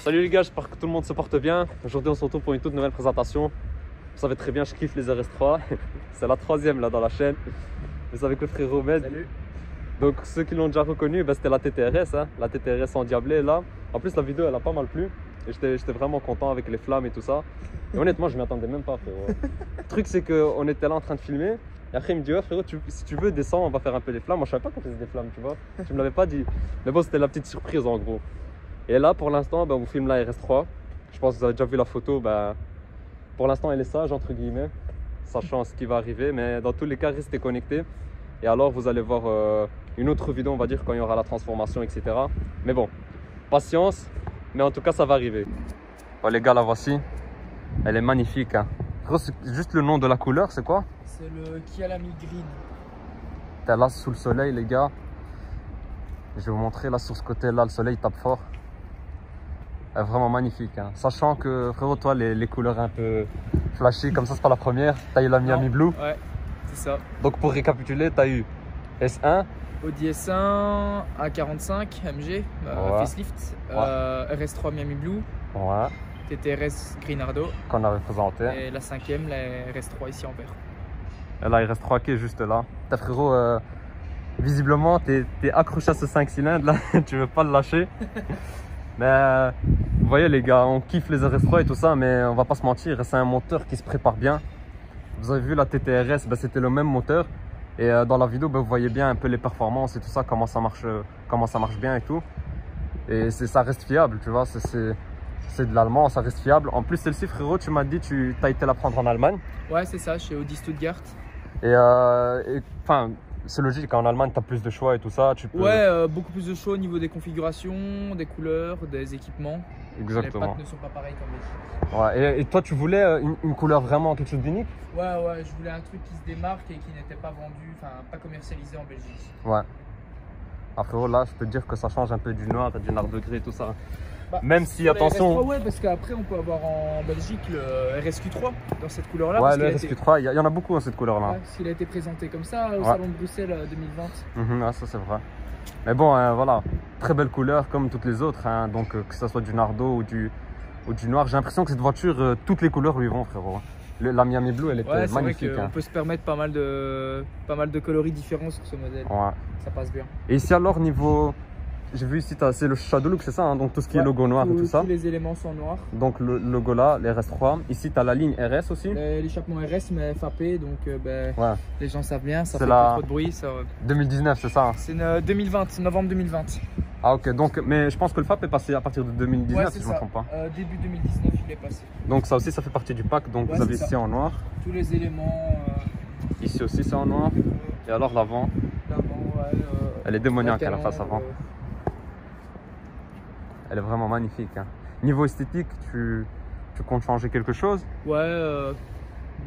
Salut les gars, j'espère que tout le monde se porte bien. Aujourd'hui on se retrouve pour une toute nouvelle présentation. Vous savez très bien, je kiffe les RS3. C'est la troisième là dans la chaîne. Vous avec le frérot Med. Salut. Donc ceux qui l'ont déjà reconnu, c'était la TTRS, hein. La TTRS endiablée là. En plus la vidéo elle a pas mal plu. Et j'étais vraiment content avec les flammes et tout ça. Et honnêtement je m'y attendais même pas frérot. Le truc c'est qu'on était là en train de filmer. Et après il me dit ouais frérot si tu veux descends on va faire un peu des flammes. Moi je savais pas qu'on faisait des flammes tu vois. Tu me l'avais pas dit. Mais bon c'était la petite surprise en gros. Et là pour l'instant on vous filme la RS3. Je pense que vous avez déjà vu la photo. Pour l'instant elle est sage entre guillemets. Sachant ce qui va arriver. Mais dans tous les cas restez connectés. Et alors vous allez voir une autre vidéo on va dire quand il y aura la transformation etc. Mais bon, patience. Mais en tout cas ça va arriver. Bon les gars la voici. Elle est magnifique hein. C'est juste le nom de la couleur c'est quoi? C'est le Kyalami Green. T'es là sous le soleil les gars. Je vais vous montrer là sur ce côté là le soleil tape fort. Elle est vraiment magnifique hein. Sachant que frérot toi les couleurs un peu flashy comme ça c'est pas la première. T'as eu la Miami Blue. Ouais c'est ça. Donc pour récapituler t'as eu S1. Audi S1, A45 MG, Ouais. facelift, RS3 Miami Blue, Ouais. TTRS Greenardo Qu'on avait présenté. et la cinquième, la RS3 ici en vert. Et là il reste 3 quais juste là. T'as frérot visiblement t'es accroché à ce 5 cylindres là. Tu veux pas le lâcher. Mais vous voyez les gars, on kiffe les RS3 et tout ça, mais on va pas se mentir, c'est un moteur qui se prépare bien. Vous avez vu la TTRS, c'était le même moteur. Et dans la vidéo, vous voyez bien un peu les performances et tout ça, comment ça marche bien et tout. Et ça reste fiable, tu vois, c'est de l'allemand, ça reste fiable. En plus, celle-ci, frérot, tu m'as dit, tu as été la prendre en Allemagne. Ouais, c'est ça, chez Audi Stuttgart. Et enfin, c'est logique, en Allemagne, tu as plus de choix et tout ça. Tu peux... Ouais, beaucoup plus de choix au niveau des configurations, des couleurs, des équipements. Exactement. Les pattes ne sont pas pareilles comme les. Ouais, et toi, tu voulais une couleur vraiment quelque chose d'unique? Ouais, je voulais un truc qui se démarque et qui n'était pas vendu, enfin pas commercialisé en Belgique. Ouais. Ah frérot, là, je peux te dire que ça change un peu du noir, du noir de gris, tout ça. Bah, même si, attention... RS3, ouais, parce qu'après, on peut avoir en Belgique le RSQ3 dans cette couleur-là. Ouais, le RSQ3, il y en a beaucoup dans cette couleur-là. Ouais, parce qu'il a été présenté comme ça au Salon de Bruxelles 2020. Ouais, ça, c'est vrai. Mais bon, voilà, très belle couleur comme toutes les autres. Hein. Donc, que ce soit du nardo ou du noir, j'ai l'impression que cette voiture, toutes les couleurs lui vont, frérot. La Miami Blue, elle était magnifique. On peut se permettre pas mal de coloris différents sur ce modèle. Ouais. Ça passe bien. Et ici, alors, niveau. J'ai vu ici, c'est le Shadow Look, c'est ça, hein, donc tout ce qui est logo noir et tout ça. Tous les éléments sont noirs. Donc le logo là, les RS3. Ici, tu as la ligne RS aussi. L'échappement RS, mais FAP, donc les gens savent bien, ça fait pas trop de bruit. 2019, c'est ça hein. C'est 2020, novembre 2020. Ah ok, donc, mais je pense que le FAP est passé à partir de 2019, si je ne me trompe pas. Début 2019, il est passé. Donc ça aussi, ça fait partie du pack, donc vous avez ici en noir. Tous les éléments. Ici aussi, c'est en noir. Et alors l'avant. Elle est démoniaque à la face avant. Elle est vraiment magnifique. Hein. Niveau esthétique, tu comptes changer quelque chose? Ouais,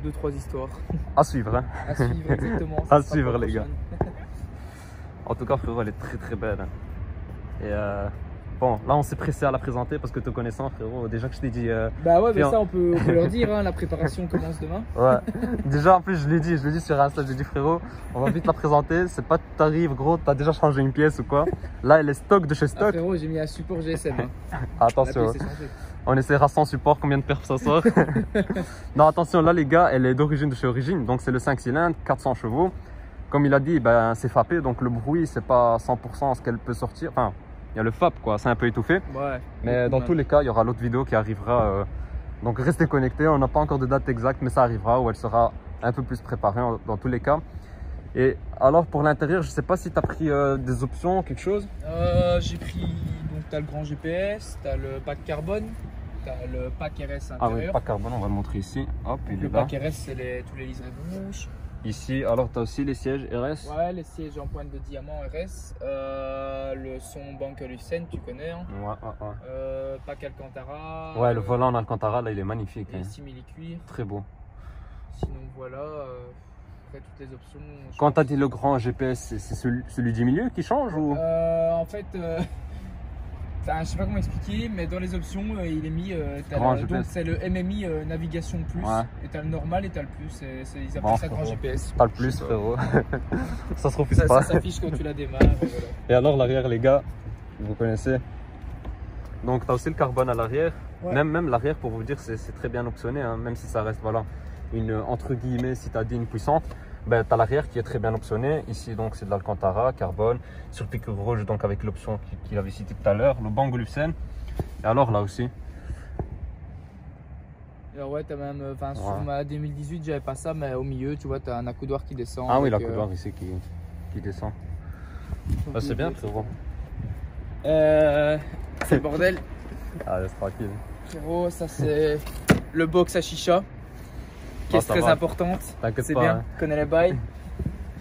2-3 histoires. À suivre. Hein. À suivre, exactement. À suivre, les gars. En tout cas, frérot, elle est très très belle. Hein. Et bon, là, on s'est pressé à la présenter parce que te connaissant, frérot, déjà que je t'ai dit. Bah ouais, mais ça, on peut leur dire, hein, la préparation commence demain. Ouais. Déjà, en plus, je l'ai dit sur Insta, j'ai dit, frérot, on va vite la présenter. C'est pas t'arrives, gros, t'as déjà changé une pièce ou quoi. Là, elle est stock de chez stock. Ah, frérot, j'ai mis un support GSM. Hein. Attention. On essaiera sans support, combien de perfs ça sort. Non, attention, là, les gars, elle est d'origine de chez Origine. Donc, c'est le 5 cylindres, 400 chevaux. Comme il a dit, c'est FAP, donc le bruit, c'est pas 100% ce qu'elle peut sortir. Enfin, il y a le FAP, quoi, c'est un peu étouffé. Ouais. Mais dans tous les cas, il y aura l'autre vidéo qui arrivera. Donc, restez connectés. On n'a pas encore de date exacte, mais ça arrivera où elle sera un peu plus préparée dans tous les cas. Et alors, pour l'intérieur, je sais pas si tu as pris des options, quelque chose. J'ai pris, donc tu as le grand GPS, tu as le pack carbone, tu as le pack RS intérieur. Ah oui, le pack carbone, on va le montrer ici. Hop, il est là. Le pack RS, c'est tous les liserés blanches. Ici, alors tu as aussi les sièges RS. Ouais, les sièges en pointe de diamant RS. Le son Banque Lucent, tu connais. Hein. Ouais. Pack Alcantara. Ouais, le volant en Alcantara, là, il est magnifique. Et hein. simili-cuir. Très beau. Sinon, voilà. Après, toutes les options. Quand tu as dit le grand GPS, c'est celui du milieu qui change ou en fait, je sais pas comment expliquer, mais dans les options, il est mis. Donc, c'est le MMI Navigation Plus. Ouais. Et tu as le normal et tu as le plus. Ils appellent ça grand GPS. Pas le plus, frérot. Ça se refuse pas. Ça s'affiche quand tu la démarres. Et, voilà. Et alors, l'arrière, les gars, vous connaissez. Donc tu as aussi le carbone à l'arrière. Ouais. Même l'arrière, pour vous dire, c'est très bien optionné, hein, même si ça reste voilà, une entre guillemets citadine puissante. Ben, tu as l'arrière qui est très bien optionné. Ici, donc, c'est de l'Alcantara, carbone. Sur pique rouge, donc avec l'option qu'il avait citée tout à l'heure, le Bangolufsen. Et alors là aussi. Alors ouais, t'as même, sur ma 2018, j'avais pas ça, mais au milieu, tu vois, t'as un accoudoir qui descend. Ah oui, l'accoudoir ici qui descend. Ah, c'est bien, frérot. C'est le bordel. Ah, laisse tranquille. Frérot, ça c'est le box à chicha. Qui est très importante. C'est bien, hein. connais les bails.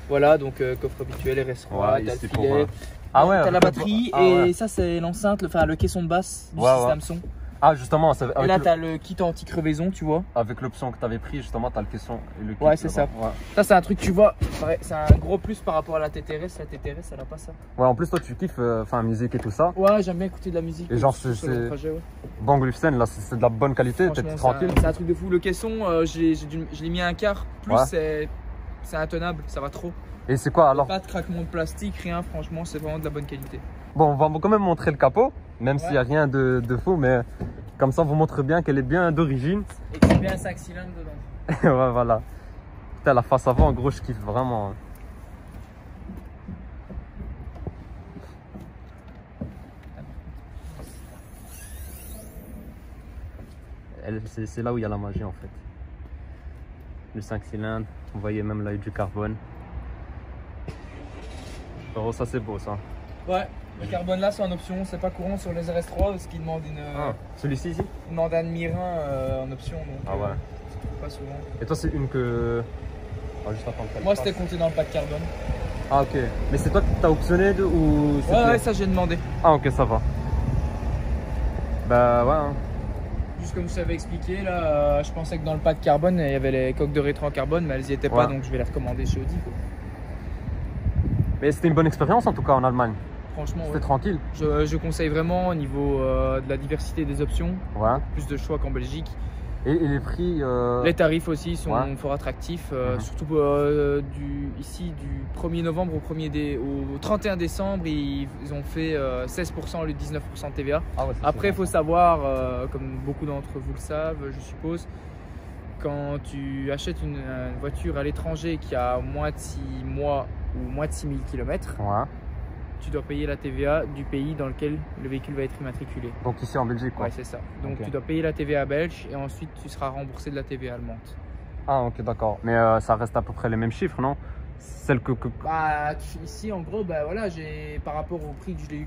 Voilà, donc coffre habituel, RS3, t'as le filet. Ah ouais, t'as la batterie et ça c'est l'enceinte, le caisson de basse du système son. Ah justement, et là t'as le kit anti-crevaison, tu vois. Avec l'option que tu avais pris, justement, t'as le caisson et le kit. Ouais, c'est ça. Ouais. Ça c'est un truc, tu vois, c'est un gros plus par rapport à la TTRS. La TTRS elle a pas ça. Ouais, en plus toi tu kiffes musique et tout ça. Ouais, j'aime bien écouter de la musique. Et genre c'est Bangolufsen, là c'est de la bonne qualité, t'es tranquille. C'est un truc de fou. Le caisson, je l'ai mis à un quart. Plus c'est intenable, ça va trop. Et c'est quoi alors? Pas de craquement de plastique, rien, franchement c'est vraiment de la bonne qualité. Bon, on va quand même montrer le capot, même s'il n'y a rien de faux, mais comme ça on vous montre bien qu'elle est bien d'origine. Et qu'il y a bien 5 cylindres dedans. Ouais, voilà. Putain, la face avant, en gros, je kiffe vraiment. C'est là où il y a la magie en fait. Le 5 cylindres, vous voyez même là, il y a du carbone. Oh, ça c'est beau ça. Ouais, le carbone là c'est en option, c'est pas courant sur les RS3 parce qu'il demande une. Celui-ci ici? Il demande un demi-rein en option. Donc, ah ouais. Pas souvent. Et toi c'est une que. Ah, juste attends, moi c'était compté dans le pack carbone. Ah ok. Mais c'est toi qui t'as optionné ou ouais, ça j'ai demandé. Ah ok, ça va. Bah ouais. Hein. Juste comme je t'avais expliqué, là, je pensais que dans le pack carbone, il y avait les coques de rétro en carbone, mais elles y étaient pas, donc je vais les recommander chez Audi. Quoi. Mais c'était une bonne expérience en tout cas en Allemagne. Franchement, c'était tranquille. Je conseille vraiment au niveau de la diversité des options. Ouais. Plus de choix qu'en Belgique. Et les prix Les tarifs aussi sont fort attractifs. Surtout ici du 1er novembre au 31 décembre, ils ont fait 16% au lieu de 19% de TVA. Ah ouais, après, il faut savoir, comme beaucoup d'entre vous le savent, je suppose, quand tu achètes une voiture à l'étranger qui a moins de 6 mois ou moins de 6000 km, tu dois payer la TVA du pays dans lequel le véhicule va être immatriculé. Donc ici en Belgique quoi. Ouais, c'est ça. Donc tu dois payer la TVA belge et ensuite tu seras remboursé de la TVA allemande. Ah ok, d'accord. Mais ça reste à peu près les mêmes chiffres, non? Celle que... Bah, ici en gros, bah, voilà, par rapport au prix que je l'ai eu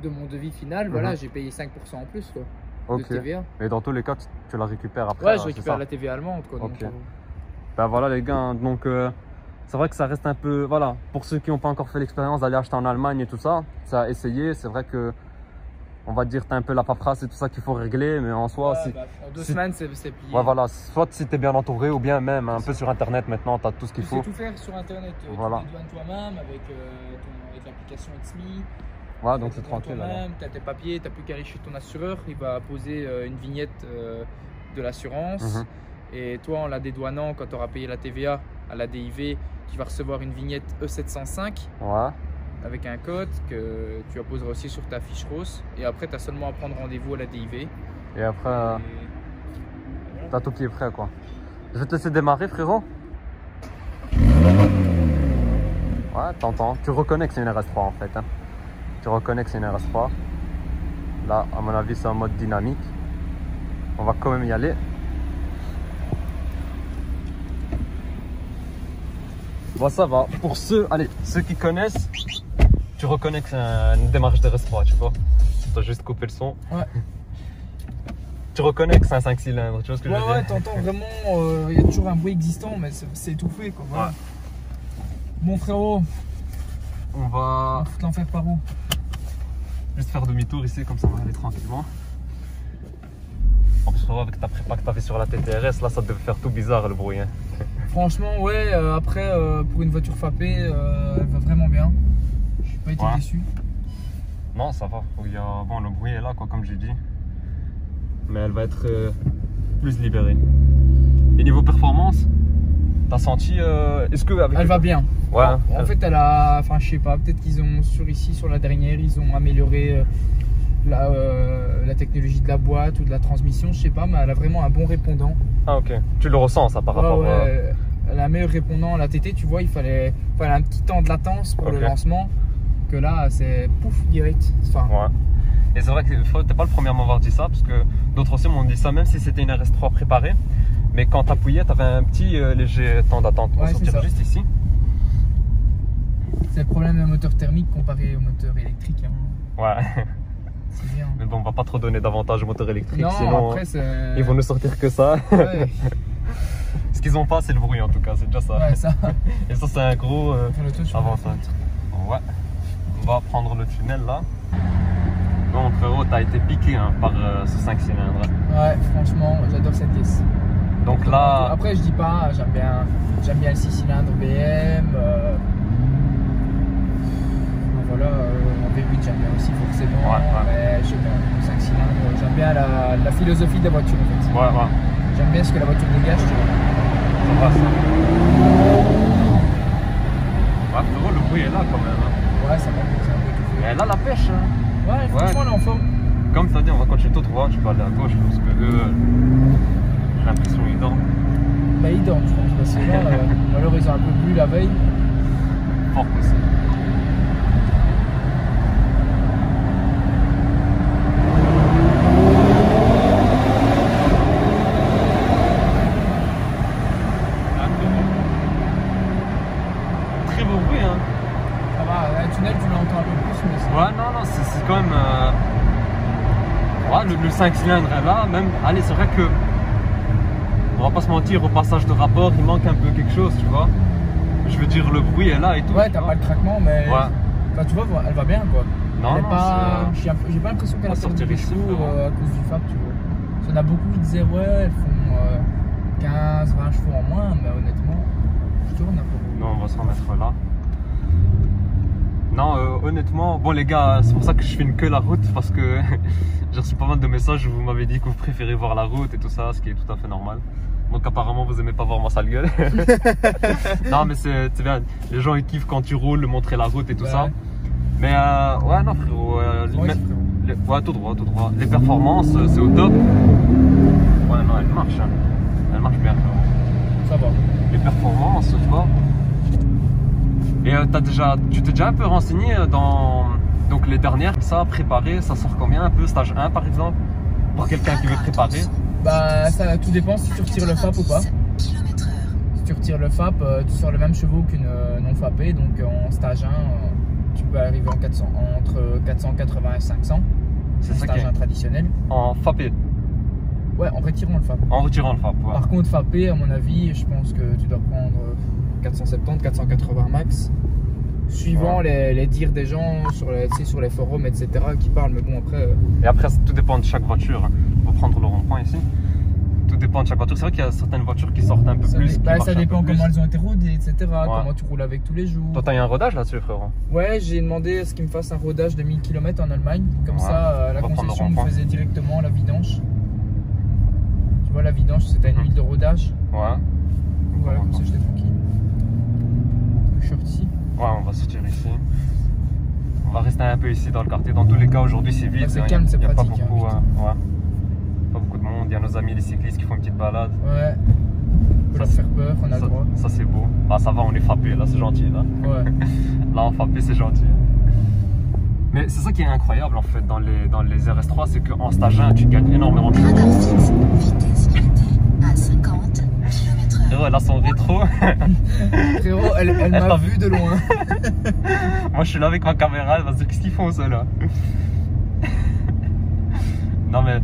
de mon devis final, voilà, j'ai payé 5% en plus quoi, de TVA. Et dans tous les cas, tu la récupères après? Ouais, je récupère la TVA allemande quoi. Donc, bah voilà les gars, donc... c'est vrai que ça reste un peu, voilà, pour ceux qui n'ont pas encore fait l'expérience d'aller acheter en Allemagne et tout ça, ça a essayé, c'est vrai que, on va dire, tu as un peu la paperasse et tout ça qu'il faut régler, mais en soi, en 2 semaines, c'est plié. Ouais, voilà, soit si tu es bien entouré ou bien même un peu sur Internet maintenant, tu as tout ce qu'il faut. Tu sais tout faire sur Internet, tu dédouanes toi-même avec l'application It's Me. Ouais, donc c'est tranquille. Tu as tes papiers, tu n'as plus qu'à aller chez ton assureur, il va poser une vignette de l'assurance. Et toi, en la dédouanant, quand tu auras payé la TVA à la DIV, tu vas recevoir une vignette E705 avec un code que tu apposeras aussi sur ta fiche rose. Et après, tu as seulement à prendre rendez-vous à la DIV. Et après, tu as tout qui est prêt quoi. Je vais te laisser démarrer, frérot. Ouais, t'entends. Tu reconnais que c'est une RS3 en fait. Hein. Tu reconnais que c'est une RS3. Là, à mon avis, c'est en mode dynamique. On va quand même y aller. Bon, ça va. Pour ceux qui connaissent, tu reconnais que c'est une démarche de RS3, tu vois. Tu dois juste couper le son. Ouais. Tu reconnais que c'est un 5 cylindres, tu vois ce que je veux dire? Ouais, t'entends vraiment, il y a toujours un bruit existant, mais c'est étouffé quoi. Voilà. Bon frérot, on va te l'en faire par où? Juste faire demi-tour ici, comme ça on va aller tranquillement. En plus, avec ta prépa que t'avais sur la TTRS, là ça devait faire tout bizarre le bruit. Hein. Franchement, ouais, après, pour une voiture fapée, elle va vraiment bien. Je n'ai pas été déçu. Non, ça va. Bon, le bruit est là, quoi, comme j'ai dit. Mais elle va être plus libérée. Et niveau performance, t'as senti. Est-ce que avec elle va bien. Ouais. En fait, elle a. Enfin, je sais pas, peut-être qu'ils ont sur la dernière, ils ont amélioré la technologie de la boîte ou de la transmission, je sais pas, mais elle a vraiment un bon répondant. Ah ok, tu le ressens ça par rapport à... Elle a un meilleur répondant. La TT, tu vois, il fallait un petit temps de latence pour le lancement, que là, c'est pouf, direct. Enfin, ouais. Et c'est vrai que t'es pas le premier à m'avoir dit ça, parce que d'autres aussi m'ont dit ça, même si c'était une RS3 préparée. Mais quand t'appuyais, t'avais un petit léger temps d'attente. On va sortir juste ici. C'est le problème d'un moteur thermique comparé au moteur électrique. Hein. Ouais. C'est bien. Mais bon, on va pas trop donner d'avantage au moteur électrique, non, sinon après, ils vont nous sortir que ça. Ouais. Ce qu'ils ont pas, c'est le bruit en tout cas, c'est déjà ça. Ouais, ça. Et ça, c'est un gros avantage. Ouais. On va prendre le tunnel là. Bon frérot, t'as été piqué hein, par ce 5 cylindres. Ouais, franchement, j'adore cette caisse. Donc là... Après, je dis pas, j'aime bien le 6 cylindres BM. Voilà, en V8 j'aime bien aussi forcément. Ouais. Mais j'aime bien le 5 cylindres. J'aime bien la philosophie de la voiture en fait. Ouais. J'aime bien ce que la voiture dégage. Ça va ça. Ouais, frérot, le bruit est là quand même. Hein. Ouais, ça va, c'est un peu tout fait. Et là, la pêche. Hein. Ouais, franchement, elle est en forme. Comme tu as dit, on va continuer tout droit, tu peux aller à gauche parce que eux, j'ai l'impression qu'ils dorment. Bah, ils dorment, je pense, parce que là, ou alors ils ont un peu bu la veille. Fort possible. Très beau bruit, hein. Ça va, un tunnel, tu l'entends un peu plus, mais c'est... Ouais, non, c'est quand même... Ouais, le 5 cylindres est là, même... Allez, c'est vrai que... On va pas se mentir, au passage de rapport, il manque un peu quelque chose, tu vois. Je veux dire, le bruit est là et tout. Ouais, t'as pas le craquement, mais... Ouais. Enfin, tu vois, elle va bien, quoi. Non, elle non, pas... J'ai pas l'impression qu'elle a sorti des chevaux à cause du FAP, tu vois. Parce qu'il y en a beaucoup qui disaient, ouais, elles font 15, 20 chevaux en moins, mais honnêtement, je tourne un peu. Non, on va se remettre là. Non, honnêtement, bon les gars, c'est pour ça que je filme que la route, parce que j'ai reçu pas mal de messages où vous m'avez dit que vous préférez voir la route et tout ça, ce qui est tout à fait normal. Donc apparemment vous aimez pas voir ma sale gueule. Non mais c'est bien, les gens ils kiffent quand tu roules, montrer la route et tout ça. Mais ouais non frérot, ouais tout droit, tout droit. Les performances c'est au top. Ouais non elle marche, hein. Elle marche bien frérot. Ça va. Les performances, tu vois. Et tu t'es déjà un peu renseigné dans donc les dernières, ça préparé, ça sort combien un peu, stage 1 par exemple, pour quelqu'un qui veut préparer? Bah ça tout dépend si tu retires le FAP ou pas. Si tu retires le FAP, tu sors le même chevaux qu'une non FAPée, donc en stage 1, tu peux arriver entre 480 et 500. C'est ça stage 1 traditionnel. En FAPé? Ouais, en retirant le FAP. En retirant le FAP, ouais. Par contre FAPé, à mon avis, je pense que tu dois prendre 470, 480 max. Suivant les dires des gens sur les forums, etc. qui parlent, mais bon après... Et après, tout dépend de chaque voiture. On va prendre le rond-point ici. Tout dépend de chaque voiture. C'est vrai qu'il y a certaines voitures qui sortent un peu plus. Ça dépend comment elles ont été rodées, etc. Ouais. Comment tu roules avec tous les jours. Toi, t'as eu un rodage là-dessus, frérot? Ouais, j'ai demandé à ce qu'ils me fassent un rodage de 1000 km en Allemagne. Comme ça, la concession me faisait directement la vidange. Tu vois, la vidange, c'était une huile de rodage. Ouais. Voilà, comme ça, j'étais tranquille. Je suis sorti. Ouais, on va sortir ici. On va rester un peu ici dans le quartier. Dans tous les cas, aujourd'hui, c'est vide. C'est calme, c'est pratique. Pas beaucoup, ouais. Pas beaucoup de monde. Il y a nos amis les cyclistes qui font une petite balade. Ouais. On peut leur faire peur, on a le droit. Ça, c'est beau. Ah, ça va, on est frappé. Là, c'est gentil. Là, ouais. Là, on frappé, c'est gentil. Mais c'est ça qui est incroyable en fait dans les RS3, c'est qu'en stage 1, tu gagnes énormément de chevaux. Vitesse limitée à 50 km/h. Frérot, elle a son rétro. Frérot, elle m'a vu de loin. Moi, je suis là avec ma caméra, elle va se dire qu'est-ce qu'ils font ceux-là. Non mais,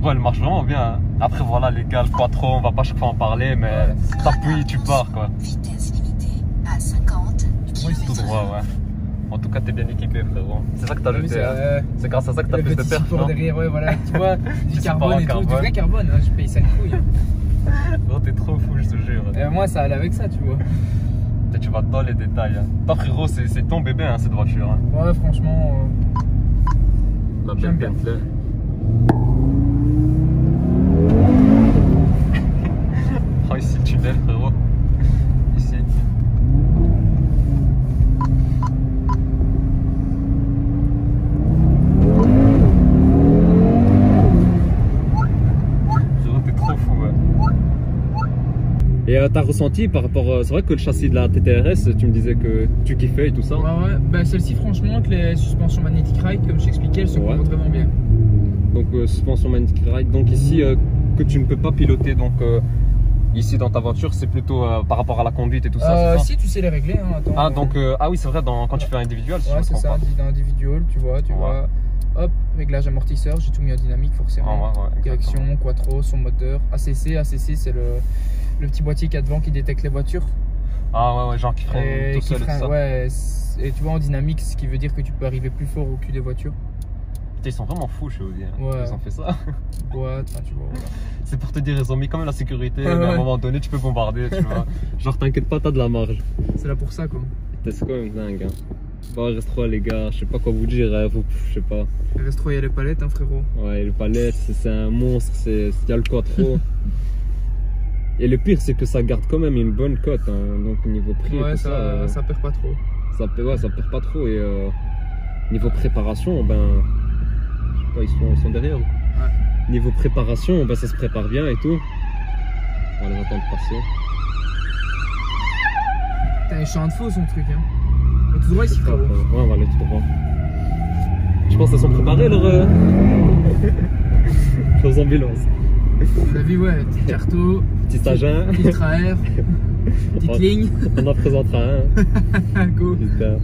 bon, elle marche vraiment bien. Hein. Après voilà les gars, le quattro, on va pas chaque fois en parler, mais t'appuies, tu pars quoi. Vitesse limitée à 50 km/h. Tout droit, ouais. En tout cas, t'es bien équipé, frérot. C'est ça que t'as jeté. C'est grâce à ça que t'as plus de perf, non? Derrière, ouais, voilà, tu vois, du carbone et tout, du vrai carbone, hein, je paye ça une couille. Gros, t'es trop fou, je te jure. Moi, ça allait avec ça, tu vois. Tu vas dans les détails. Hein. Toi, frérot, c'est ton bébé, hein, cette voiture. Hein. Ouais, franchement. La belle Bentley. Prends ici le tunnel, frérot. Ici. Et t'as ressenti par rapport. C'est vrai que le châssis de la TTRS, tu me disais que tu kiffais et tout ça. Ouais, ouais. Bah, celle-ci, franchement, avec les suspensions Magnetic Ride, comme je t'expliquais, elles se comportent vraiment bien. Donc, suspension Magnetic Ride. Donc, ici, que tu ne peux pas piloter. Donc, ici, dans ta voiture, c'est plutôt par rapport à la conduite et tout ça. Si, tu sais les régler. Hein, attends, ah, donc, ah oui, c'est vrai, quand tu fais un individuel. Si ouais, c'est ça, dans individuel, tu vois. Hop, réglage amortisseur, j'ai tout mis en dynamique forcément. Direction, quattro, son moteur. ACC, c'est le petit boîtier qu'il y a devant qui détecte les voitures. Ah ouais, genre qui freine tout seul. Ouais, et tu vois en dynamique, ce qui veut dire que tu peux arriver plus fort au cul des voitures. Putain, ils sont vraiment fous chez Audi. Hein. Ouais. Ils ont fait ça. Ouais, tu vois. Voilà. C'est pour te dire, ils ont mis quand même la sécurité, mais à un moment donné, tu peux bombarder, tu vois. Genre, t'inquiète pas, t'as de la marge. C'est là pour ça, quoi. C'est quand même dingue. Hein. Bon, RS3, les gars, je sais pas quoi vous dire, je sais pas. RS3, il y a les palettes, hein, frérot. Ouais, les palettes, c'est un monstre, il y a le quattro. Et le pire, c'est que ça garde quand même une bonne cote, hein. Donc niveau prix, ouais, et tout ça perd pas trop. Ça perd pas trop. Et niveau préparation, ben, je sais pas, ils sont derrière. Ouais. Niveau préparation, ben, ça se prépare bien et tout. On va les attendre passer. Putain, il chante faux son truc, hein. On va tout droit ici, frérot. Ouais, on va aller tout droit. Je pense qu'ils sont préparés leurs ambulances. La vie, ouais, petit carto, petit agent, filtre à air, petite ligne. On en présentera un. Go. Putain.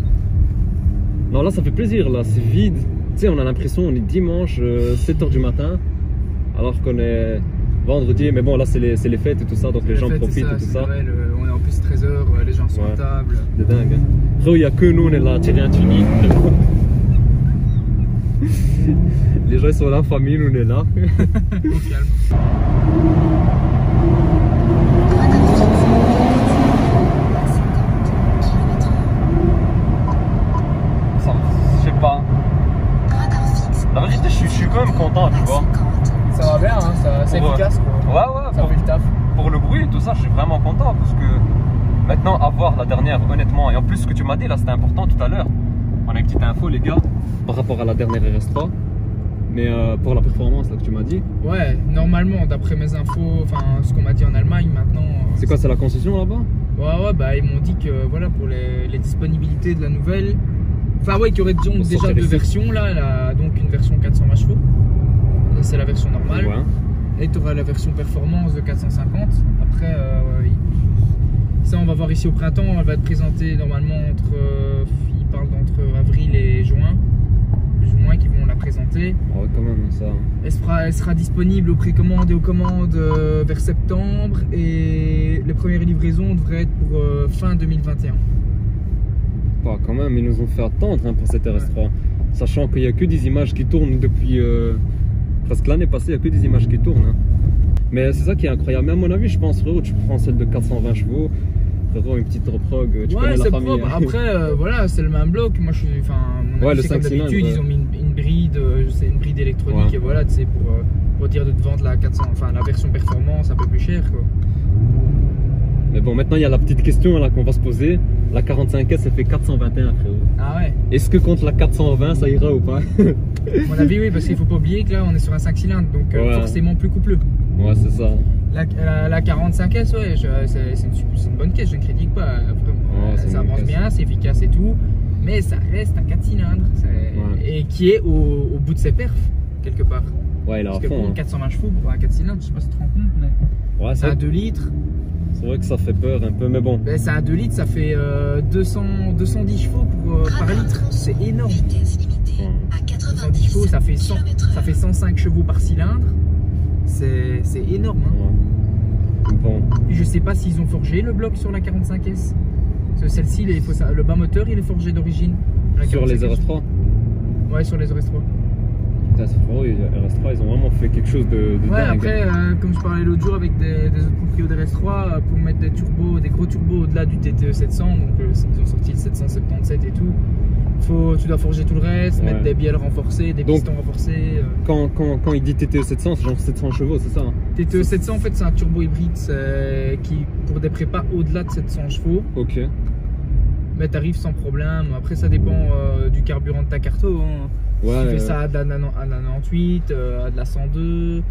Non, là ça fait plaisir, là c'est vide. Tu sais, on a l'impression on est dimanche, 7h du matin, alors qu'on est vendredi, mais bon là c'est les fêtes et tout ça, donc les gens profitent et tout ça. Vrai, on est en plus 13h, les gens sont à table. C'est dingue. Frérot, il n'y a que nous, on est là, tiré un tunique. Les gens ils sont là, famille, nous on est là. Au calme. Ça, je sais pas. La vérité, je suis quand même content, tu vois. Ça va bien, hein, c'est efficace quoi. Ouais, ça fait le taf. Pour le bruit et tout ça, je suis vraiment content parce que maintenant, avoir la dernière, honnêtement, et en plus ce que tu m'as dit là, c'était important tout à l'heure. On a une petite info, les gars, par rapport à la dernière RS3. Mais pour la performance là que tu m'as dit. Ouais, normalement, d'après mes infos, enfin ce qu'on m'a dit en Allemagne maintenant. C'est quoi, c'est la concession là-bas? Ouais, bah ils m'ont dit que voilà, pour les disponibilités de la nouvelle. Enfin, ouais, qu'il y aurait donc, déjà deux versions là, donc une version 420 chevaux. C'est la version normale. Ouais. Et tu auras la version performance de 450. Après, ça on va voir ici au printemps. Elle va être présentée normalement ils parlent d'entre avril et juin. Plus ou moins qui vont la présenter. Ouais, quand même ça. Elle sera disponible aux précommandes et aux commandes vers septembre. Et les premières livraisons devraient être pour fin 2021. Pas quand même, ils nous ont fait attendre hein, pour cette RS3. Ouais. Sachant qu'il n'y a que des images qui tournent depuis presque l'année passée, il n'y a que des images qui tournent. Hein. Mais c'est ça qui est incroyable. Mais à mon avis, je pense, frérot, tu prends celle de 420 chevaux. Frérot, une petite reprog, tu connais la famille. Hein. Après, voilà, c'est le même bloc. Moi, je suis. Enfin, mon avis, c'est comme d'habitude, ils ont mis une bride, c'est une bride électronique. Ouais. Et voilà, tu sais, pour dire de te vendre la 400, enfin, la version performance un peu plus chère, quoi. Mais bon, maintenant il y a la petite question là qu'on va se poser. La 45S, elle fait 421, frérot. Ah ouais. Est-ce que contre la 420, ça ira ou pas? À mon avis, oui, parce qu'il faut pas oublier que là, on est sur un 5 cylindres, donc forcément plus coupleux. Ouais, c'est ça. La 45S, ouais, c'est une bonne caisse, je ne critique pas. Ça avance bien, c'est efficace et tout, mais ça reste un 4 cylindres et qui est au bout de ses perfs, quelque part. Ouais, il est à fond. Parce que pour 420 chevaux, pour un 4 cylindres, je sais pas si tu te rends compte, mais ouais, c'est à 2 litres. C'est vrai que ça fait peur un peu, mais bon. Ben, ça à 2 litres, ça fait 210 chevaux par litre. C'est énorme. 210 chevaux, ça fait 105 chevaux par cylindre. C'est énorme. Hein. Ouais. Bon. Puis je sais pas s'ils ont forgé le bloc sur la 45S. Parce que celle-ci, le bas moteur, il est forgé d'origine. Sur les RS3? Ouais, sur les RS3. Putain, c'est fort, les RS3, ils ont vraiment fait quelque chose de ouais, dingue. Après, comme je parlais l'autre jour avec des autres proprios de RS3, pour mettre des gros turbos au-delà du TTE 700, donc ils ont sorti le 777 et tout, tu dois forger tout le reste, mettre des bielles renforcées, des pistons renforcés. Quand il dit TTE 700, c'est genre 700 chevaux, c'est ça hein? TTE 700, en fait, c'est un turbo hybride qui, pour des prépas au-delà de 700 chevaux. Ok. Mais t'arrives sans problème. Après, ça dépend du carburant de ta carto. Hein. Ouais, si tu fais ça à de la 98, à de la 102,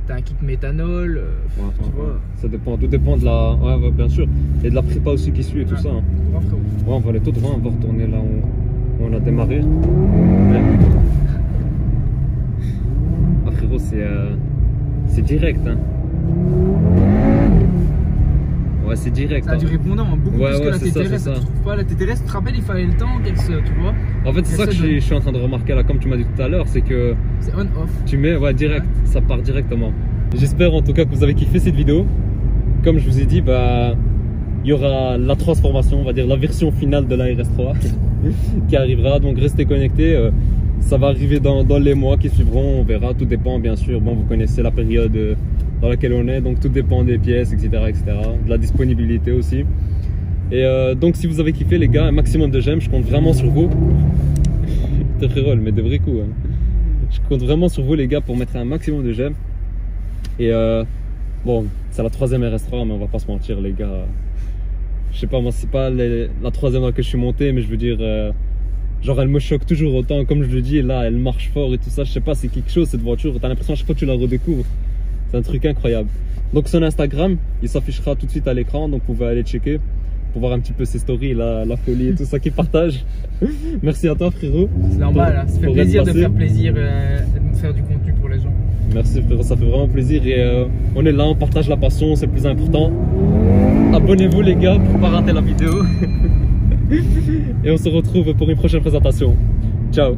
t'as un kit méthanol, tu vois. Ça dépend, tout dépend de la. Ouais, bien sûr. Et de la prépa aussi qui suit et tout ça. Hein. Ouais, frérot. Ouais, on va aller tout droit, on va retourner là où on a démarré. Ouais. Ah, frérot, c'est direct. Hein. Ouais, c'est direct. Ça a du répondant, hein, beaucoup plus que la TTRS. Ça. Tu trouves pas la TTRS, tu te rappelles, il fallait le temps qu'elle se. Tu vois. En fait, c'est ça que je suis en train de remarquer là, comme tu m'as dit tout à l'heure, c'est que. C'est on-off. Tu mets, ouais, direct, ça part directement. J'espère en tout cas que vous avez kiffé cette vidéo. Comme je vous ai dit, bah, il y aura la transformation, on va dire la version finale de la RS3 qui arrivera. Donc restez connectés. Ça va arriver dans les mois qui suivront. On verra. Tout dépend, bien sûr. Bon, vous connaissez la période dans laquelle on est. Donc tout dépend des pièces, etc., etc. De la disponibilité aussi. Et donc si vous avez kiffé, les gars, un maximum de j'aime. Je compte vraiment sur vous. T'es frérot, mais de vrais coups. Hein. Je compte vraiment sur vous, les gars, pour mettre un maximum de j'aime. Et bon, c'est la 3e RS3, mais on va pas se mentir, les gars. Je sais pas, moi, c'est pas la 3e à que je suis monté, mais je veux dire, genre, elle me choque toujours autant. Comme je le dis, là, elle marche fort et tout ça. Je sais pas, c'est quelque chose cette voiture. T'as l'impression à chaque fois que tu la redécouvres. C'est un truc incroyable. Donc, son Instagram, il s'affichera tout de suite à l'écran. Donc, vous pouvez aller checker pour voir un petit peu ses stories, la folie et tout ça qu'il partage. Merci à toi, frérot. C'est normal, hein. Ça fait plaisir de faire plaisir et de faire du contenu pour les gens. Merci, frérot, ça fait vraiment plaisir. Et on est là, on partage la passion, c'est le plus important. Abonnez-vous, les gars, pour pas rater la vidéo. Et on se retrouve pour une prochaine présentation. Ciao.